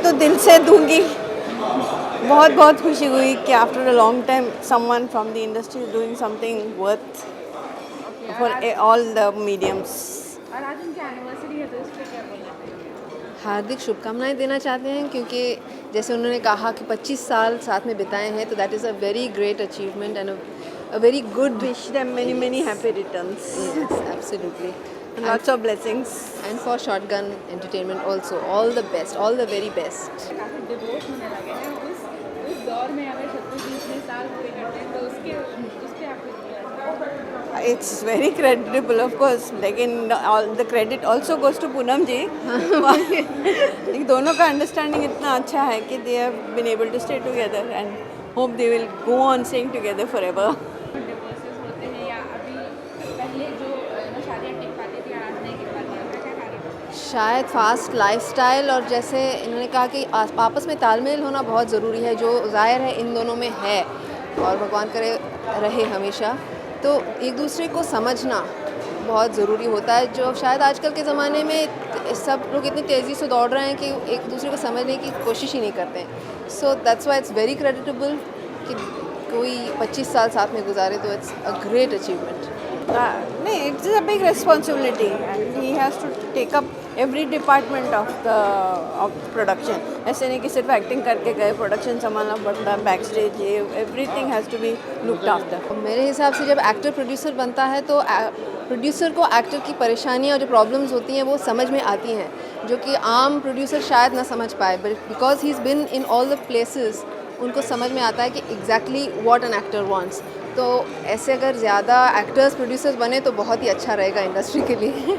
तो दिल से दूंगी। बहुत बहुत खुशी हुई कि after a long time someone from the industry is doing something worth for all the mediums. और आज उनकी एनिवर्सरी है तो इस पर क्या बोलना चाहिए? हार्दिक शुभकामनाएं देना चाहते हैं क्योंकि जैसे उन्होंने कहा कि 25 साल साथ में बिताए हैं, तो that is a very great achievement and a very good. Wish them many many happy returns. Yes, absolutely. Lots of blessings. And for Shotgun Entertainment also, all the best, all the very best. काफ़ी divorce होने लगे हैं उस दौर में अगर 26-20 साल पूरे करते हैं तो उस पे आपको It's very credible, of course. लेकिन all the credit also goes to Poonam जी. दोनों का अंडरस्टैंडिंग इतना अच्छा है कि they have been able to stay together and hope they will go on staying together forever. Divorces होते हैं या अभी पहले जो शादियाँ टिक पाती थी आज नहीं टिक पाती हैं, क्या कारण है? शायद फास्ट लाइफस्टाइल, और जैसे इन्होंने कहा कि आपस में तालमेल होना बहुत ज़रूरी है, जो ज़ाहिर है इन दोनों में है और भगवान करे रहे हमेशा। तो एक दूसरे को समझना बहुत ज़रूरी होता है, जो शायद आजकल के ज़माने में सब लोग इतनी तेज़ी से दौड़ रहे हैं कि एक दूसरे को समझने की कोशिश ही नहीं करते हैं। So that's why it's very creditable कि कोई 25 साल साथ में गुजारे, तो इट्स अ ग्रेट अचीवमेंट। नहीं, it's a big responsibility and he has to take up every department of production. ऐसे नहीं कि सिर्फ एक्टिंग करके गए, प्रोडक्शन संभालना पड़ता है, बैक स्टेज, ये everything has to be looked after. मेरे हिसाब से जब एक्टर प्रोड्यूसर बनता है तो प्रोड्यूसर को एक्टर की परेशानियाँ और जो प्रॉब्लम्स होती हैं वो समझ में आती हैं, जो कि आम प्रोड्यूसर शायद ना समझ पाए, but because he is been in all the places उनको समझ में आता है कि exactly what an actor wants. तो ऐसे अगर ज़्यादा एक्टर्स प्रोड्यूसर्स बने तो बहुत ही अच्छा रहेगा इंडस्ट्री के लिए।